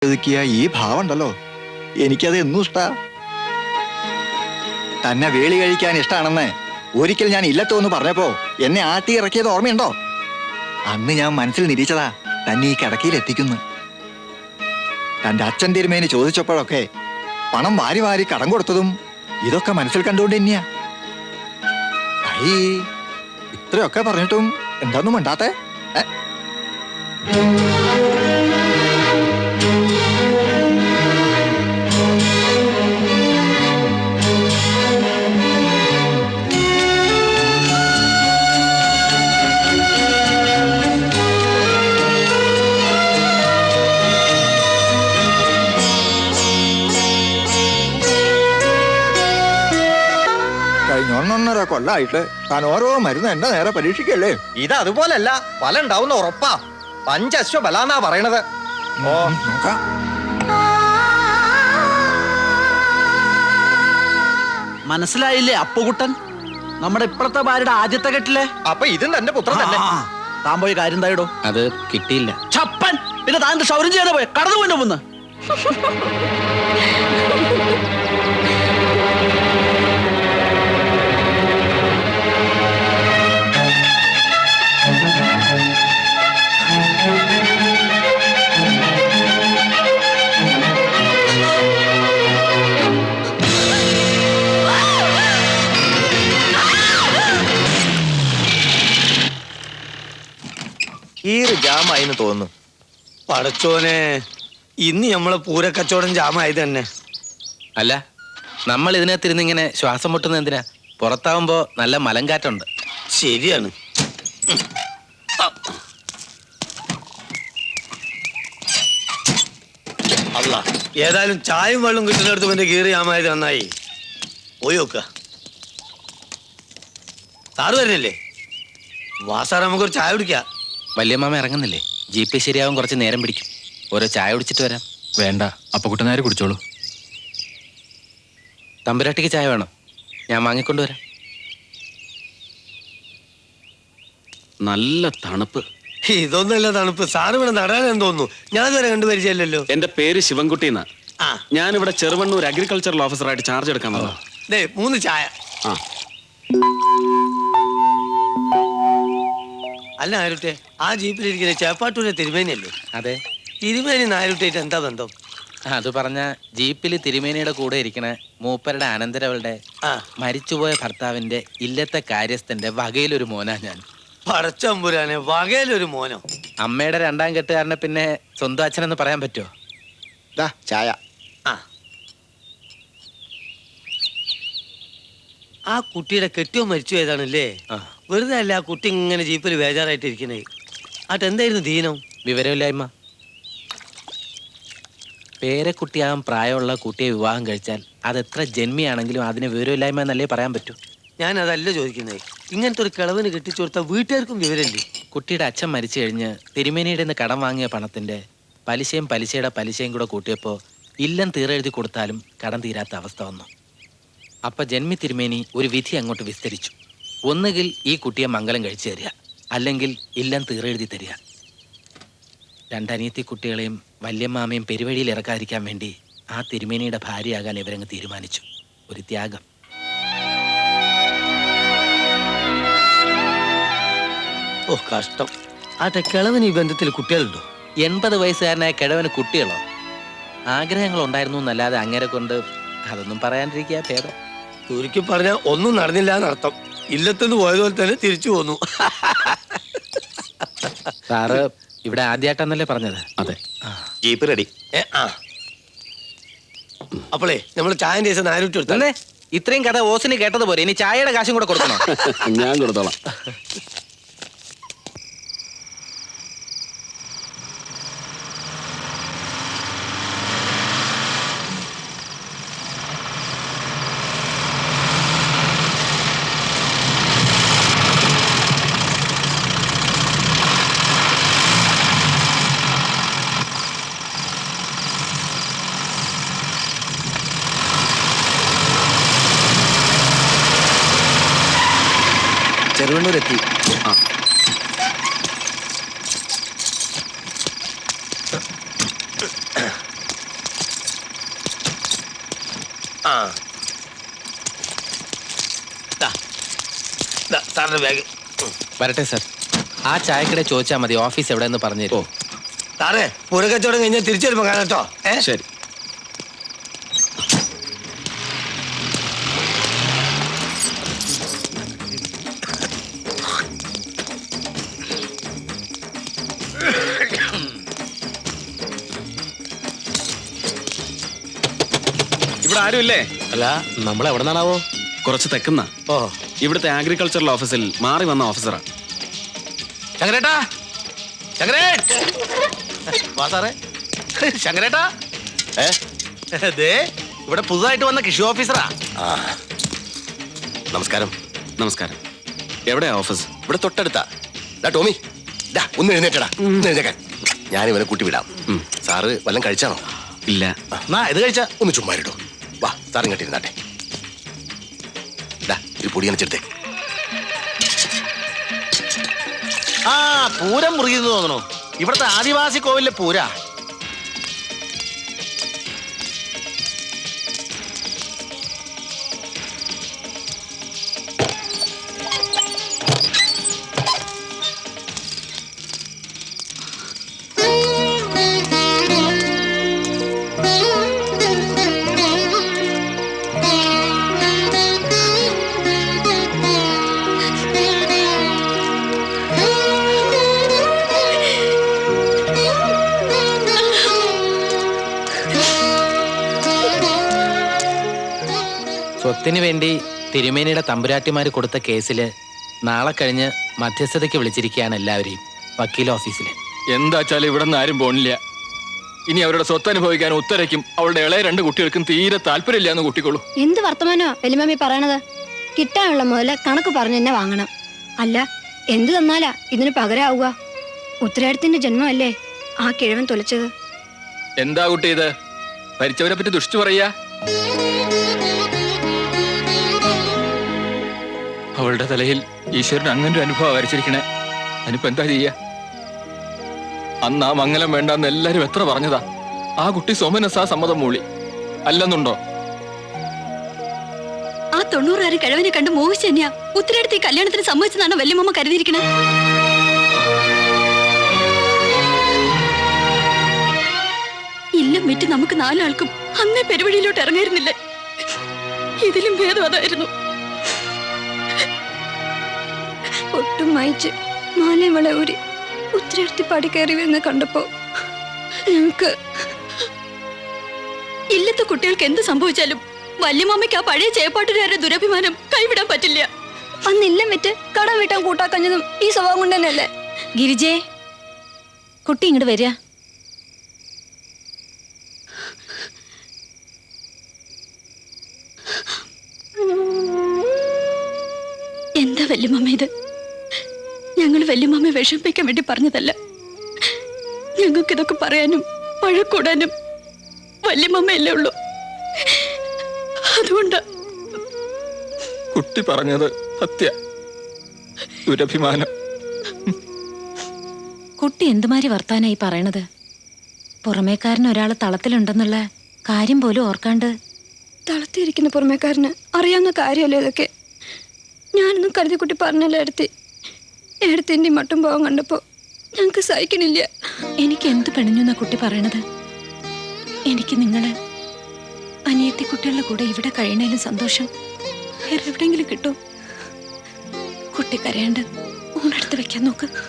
ഒതുക്കിയ ഈ ഭാവം ഉണ്ടല്ലോ, എനിക്കത് എന്നും ഇഷ്ടാ. തന്നെ വേളി കഴിക്കാൻ ഇഷ്ടാണെന്ന് ഒരിക്കൽ ഞാൻ ഇല്ലത്തോന്ന് പറഞ്ഞപ്പോ എന്നെ ആട്ടി ഇറക്കിയത് ഓർമ്മയുണ്ടോ? അന്ന് ഞാൻ മനസ്സിൽ നിരീച്ചതാ തന്നെ ഈ കിടക്കയിൽ എത്തിക്കുന്നു. തന്റെ അച്ഛൻ തിരുമേനി ചോദിച്ചപ്പോഴൊക്കെ പണം വാരി വാരി കടം കൊടുത്തതും ഇതൊക്കെ മനസ്സിൽ കണ്ടുകൊണ്ട് തന്നെയാ. ഐ, ഇത്രയൊക്കെ പറഞ്ഞിട്ടും എന്താന്നും വേണ്ടാത്തെ? കഴിഞ്ഞ കൊല്ലായിട്ട് താൻ ഓരോ മരുന്ന് എന്റെ നേരെ പരീക്ഷിക്കല്ലേ? ഇത് അതുപോലല്ല, ഫലം ഉണ്ടാവുന്ന ഉറപ്പാ. പഞ്ചശ്വബലാന്നാ പറയണത്. ഓ നോക്കാം. മനസ്സിലായില്ലേ അപ്പുകുട്ടൻ? നമ്മുടെ ഇപ്പഴത്തെ ഭാര്യയുടെ ആദ്യത്തെ കെട്ടില്ലേ? അപ്പൊ ഇതും തന്റെ പുത്രൻ തന്നെ. താൻ പോയി കാര്യം തായിടോ. അത് കിട്ടിയില്ല. ചപ്പൻ! പിന്നെ താൻ ക്ഷൗരം ചെയ്യാതെ പോയി കടന്നു പോയിന്റെ മുന്ന്. ഈറ് ജാമായിന്ന് തോന്നുന്നു. പടച്ചോനെ, ഇന്ന് നമ്മളെ പൂരക്കച്ചവടം ജാമായത് തന്നെ. അല്ല, നമ്മൾ ഇതിനകത്തിരുന്ന് ഇങ്ങനെ ശ്വാസം മുട്ടുന്ന എന്തിനാ? പുറത്താവുമ്പോ നല്ല മലങ്കാറ്റുണ്ട്. ശരിയാണ്. അല്ല, ഏതായാലും ചായയും വെള്ളം കിട്ടുന്നിടത്ത് പിന്നെ കീറി ജാമായത് നന്നായി. പോയി നോക്ക. സാറ് വരുന്നില്ലേ? വാസാറ് നമുക്കൊരു ചായ കുടിക്കാം. വല്യമ്മാമ ഇറങ്ങുന്നില്ലേ? ജീപ്പ് ശരിയാവും, കുറച്ച് നേരം പിടിക്കും. ഓരോ ചായ കുടിച്ചിട്ട് വരാം. വേണ്ട, അപ്പുകുട്ടനാര് കുടിച്ചോളൂ. തമ്പുരാട്ടിക്ക് ചായ വേണം? ഞാൻ വാങ്ങിക്കൊണ്ടുവരാം. നല്ല തണുപ്പ്. ഇതൊന്നല്ല തണുപ്പ്. സാറ് ഇവിടെ നടാനെന്ന് തോന്നുന്നു. ഞാൻ ഇതുവരെ കണ്ടുപരിചയല്ലോ. എന്റെ പേര് ശിവൻകുട്ടി എന്നാ. ആ, ഞാനിവിടെ ചെറുവണ്ണൂർ അഗ്രികൾച്ചറൽ ഓഫീസറായിട്ട് ചാർജ് എടുക്കാൻ വന്നതാ. 3 ചായ. ആ, അല്ല നാരുട്ടെ, ആ ജീപ്പിലിരിക്കുന്ന ചേപ്പാട്ടൂരെ തിരുമേനിയല്ലേ? അതെ. തിരുമേനി നാരുട്ടായിട്ട് എന്താ ബന്ധം? അത് പറഞ്ഞ ജീപ്പിൽ തിരുമേനിയുടെ കൂടെ ഇരിക്കണ മൂപ്പരുടെ അനന്തരവളുടെ മരിച്ചുപോയ ഭർത്താവിന്റെ ഇല്ലത്തെ കാര്യസ്ഥന്റെ വകയിലൊരു മോനാ ഞാൻ. പടച്ചമ്പുരാനെ, വകയിലൊരു മോനോ? അമ്മയുടെ 2ാം കെട്ടുകാരനെ പിന്നെ സ്വന്തം അച്ഛനെന്ന് പറയാൻ പറ്റുമോ? ചായ. ആ കുട്ടിയുടെ കെട്ടിയോ മരിച്ചു ഏതാണല്ലേ? വെറുതെ അല്ല ആ കുട്ടി ഇങ്ങനെ ജീപ്പിൽ ബേജാറായിട്ട് ഇരിക്കണേ. അതെന്തായിരുന്നു ദീനം? വിവരമില്ലായ്മ. പേരക്കുട്ടിയാകാൻ പ്രായമുള്ള കുട്ടിയെ വിവാഹം കഴിച്ചാൽ അതെത്ര ജന്മിയാണെങ്കിലും അതിന് വിവരമില്ലായ്മ എന്നല്ലേ പറയാൻ പറ്റൂ. ഞാൻ അതല്ല ചോദിക്കുന്നത്. ഇങ്ങനത്തെ ഒരു കിളവിന് കെട്ടിച്ചു കൊടുത്ത വീട്ടുകാർക്കും വിവരമില്ലേ? കുട്ടിയുടെ അച്ഛൻ മരിച്ചു കഴിഞ്ഞ് തിരുമേനിയുടെ നിന്ന് കടം വാങ്ങിയ പണത്തിന്റെ പലിശയും പലിശയുടെ പലിശയും കൂടെ കൂട്ടിയപ്പോൾ ഇല്ലം തീരെഴുതി കൊടുത്താലും കടം തീരാത്ത അവസ്ഥ വന്നു. അപ്പൊ ജന്മി തിരുമേനി ഒരു വിധി അങ്ങോട്ട് വിസ്തരിച്ചു. ഒന്നുകിൽ ഈ കുട്ടിയെ മംഗലം കഴിച്ചു തരിക, അല്ലെങ്കിൽ ഇല്ലം തീരെഴുതി തരിക. 2 അനിയത്തി കുട്ടികളെയും വല്യമ്മാമയും പെരുവഴിയിൽ ഇറക്കാതിരിക്കാൻ വേണ്ടി ആ തിരുമേനിയുടെ ഭാര്യയാകാൻ ഇവരങ്ങ് തീരുമാനിച്ചു. ഒരു ത്യാഗം. ഓ കഷ്ടം. ആട്ടെ, കിളവിന് ഈ ബന്ധത്തിൽ കുട്ടികളുണ്ടോ? 80 വയസ്സുകാരനായ കിഴവന് കുട്ടികളോ? ആഗ്രഹങ്ങൾ ഉണ്ടായിരുന്നു എന്നല്ലാതെ അങ്ങനെ കൊണ്ട് അതൊന്നും പറയാണ്ടിരിക്കുക ഭേദം. ചുരുക്കി പറഞ്ഞാൽ ഒന്നും നടന്നില്ല എന്നർത്ഥം. ഇല്ലത്തുനിന്ന് പോയതുപോലെ തന്നെ തിരിച്ചു പോന്നു. സാറ് ഇവിടെ ആദ്യമായിട്ടെന്നല്ലേ പറഞ്ഞത്? അതെ. Jeep ready. അപ്പോളേ നമ്മൾ ചായന്റെ ദിവസം നാരൂറ്റി എടുത്തല്ലേ? ഇത്രയും കഥ ഓസിന് കേട്ടത് പോലെ ഇനി ചായയുടെ കാശും കൂടെ കൊടുക്കണോ? ഞാൻ കൊടുത്തോളാം. ചെറുവണ്ണൂർ എത്തി. ആ സാറിന്റെ ബാഗ്. വരട്ടെ സാർ. ആ ചായക്കട ചോദിച്ചാൽ മതി ഓഫീസ് എവിടെയെന്ന് പറഞ്ഞു തരും. സാറേ പൂരക്കച്ചവടം കഴിഞ്ഞാൽ തിരിച്ചു വരുമ്പോ കാണാം കേട്ടോ. ശരി. ഇവിടെ ആരുമില്ലേ? അല്ല നമ്മൾ എവിടെ നിന്നാണാവോ? കുറച്ച് തെക്കുന്ന ഓ ഇവിടുത്തെ അഗ്രികൾച്ചറൽ ഓഫീസിൽ മാറി വന്ന ഓഫീസറാ. ശങ്കരേട്ടാ, ശങ്കരേട്ട്, വാ സാറേ. ശങ്കരേട്ടാ, ദേ ഇവിടെ പുതുതായിട്ട് വന്ന കൃഷി ഓഫീസറാ. നമസ്കാരം. നമസ്കാരം. എവിടെയാ ഓഫീസ്? ഇവിടെ തൊട്ടടുത്താ. ടോമി ഒന്ന് എഴുന്നേറ്റടാ. എഴുന്നേക്കാൻ ഞാൻ ഇവനെ കൂട്ടി വിടാം. സാറ് വല്ലതും കഴിച്ചാണോ? ഇല്ല. എന്നാ ഇത് കഴിച്ച. ഒന്ന് ചുമ്മാ ഇട്ടോ. വാ സാർ ഇങ്ങോട്ട് ഇരുന്നാട്ടെ. ഒരു പൊടി അനച്ചെടുത്തേ. ആ പൂരം മുറിയെന്ന് തോന്നണു. ഇവിടുത്തെ ആദിവാസി കോവിലെ പൂരാ. സ്വത്തിന് വേണ്ടി തിരുമേനിയുടെ തമ്പുരാട്ടിമാര് കൊടുത്ത കേസില് നാളെ കഴിഞ്ഞ് മധ്യസ്ഥതയ്ക്ക് വിളിച്ചിരിക്കുകയാണ് എല്ലാവരെയും വക്കീൽ ഓഫീസിൽ. എന്താച്ചാലും ഇവിടെ നിന്ന് ആരും പോണില്ല. ഇനി അവരുടെ സ്വത്ത് അനുഭവിക്കാൻ ഉത്തരയ്ക്കും അവളുടെ ഇളയ 2 കുട്ടികൾക്കും തീരെ താല്പര്യമില്ല എന്ന് കൂട്ടിക്കോളൂ. എന്ത് വർത്തമാനോ വലിയമ്മ പറയണത്? കിട്ടാനുള്ള മുതല് കണക്ക് പറഞ്ഞു തന്നെ വാങ്ങണം. അല്ല എന്ത് തന്നാലാ ഇതിന് പകരാവുക? ഉത്തരാടത്തിന്റെ ജന്മമല്ലേ ആ കിഴവൻ തൊലച്ചത്. എന്താ കുട്ടി ഇത്? ഭരിച്ചവരെ പറ്റി ദുഷിച്ചു പറയാ? അവളുടെ തലയിൽ ഈശ്വരൻ അങ്ങനെ ഒരു അനുഭവം വരച്ചിരിക്കണേ. അതിനിപ്പോ എന്താ ചെയ്യാ? അന്ന് ആ മംഗലം വേണ്ടെന്ന് എല്ലാരും എത്ര പറഞ്ഞതാ. ആ കുട്ടി സോമനസാ സമ്മതം മൂളി. അല്ലെന്നുണ്ടോ? ആ 90 കിഴവനെ കണ്ട് മോഹിച്ചു തന്നെയാ ഉത്തരാടത്തെ ഈ കല്യാണത്തിന് സമ്മതിച്ചതാണോ വല്യമ്മ കരുതിയിരിക്കണേ? ഇല്ലം വിറ്റ് നമുക്ക് 4 ആൾക്കും അന്നേ പെരുവഴിയിലോട്ട് ഇറങ്ങായിരുന്നില്ലേ? ഇതിലും ഭേദം അതായിരുന്നു. ഒട്ടും വായിച്ച് മാലയമള ഊരി ഉത്തരടുത്തി പടി കയറി വരുന്ന കണ്ടപ്പോ ഞങ്ങക്ക് ഇല്ലത്തെ കുട്ടികൾക്ക് എന്ത് സംഭവിച്ചാലും വല്യമാമയ്ക്ക് ആ പഴയ ചേപ്പാട്ടുകാരുടെ ദുരഭിമാനം കൈവിടാൻ പറ്റില്ല. അന്ന് ഇല്ലം വിറ്റ് കടം വീട്ടാൻ കൂട്ടാക്കഞ്ഞതും ഈ സ്വഭാവം കൊണ്ട് തന്നെയല്ലേ? ഗിരിജേ, കുട്ടി ഇങ്ങോട്ട് വരിക. എന്താ വല്യമാമ ഇത്? ഞങ്ങൾ വല്യമാമയെ വിഷമിപ്പിക്കാൻ വേണ്ടി പറഞ്ഞതല്ല. ഞങ്ങൾക്കിതൊക്കെ പറയാനും വഴക്കൂടാനും വല്യമാമയല്ലേ ഉള്ളൂ. അതുകൊണ്ടാ. കുട്ടി പറഞ്ഞത് സത്യ. ദുരഭിമാനം. കുട്ടി എന്തുമാതിരി വർത്താനായി പറയണത്? പുറമേക്കാരൻ ഒരാള് തളത്തിലുണ്ടെന്നുള്ള കാര്യം പോലും ഓർക്കാണ്ട്. തളത്തിയിരിക്കുന്ന പുറമേക്കാരന് അറിയാവുന്ന കാര്യമല്ലേ ഇതൊക്കെ? ഞാനൊന്നും കരുതി കുട്ടി പറഞ്ഞല്ല എടുത്തി. എടുത്തിന്റെ മട്ടും പോകാൻ കണ്ടപ്പോ ഞങ്ങക്ക് സഹിക്കണില്ല. എനിക്ക് എന്ത് പെണഞ്ഞു എന്നാ കുട്ടി പറയണത്? എനിക്ക് നിങ്ങള് അനിയത്തി കുട്ടികളുടെ കൂടെ ഇവിടെ കഴിയണേലും സന്തോഷം വേറെ എവിടെയെങ്കിലും കിട്ടും. കുട്ടി കരയാണ്ട് ഊണെടുത്ത് വെക്കാൻ നോക്ക്.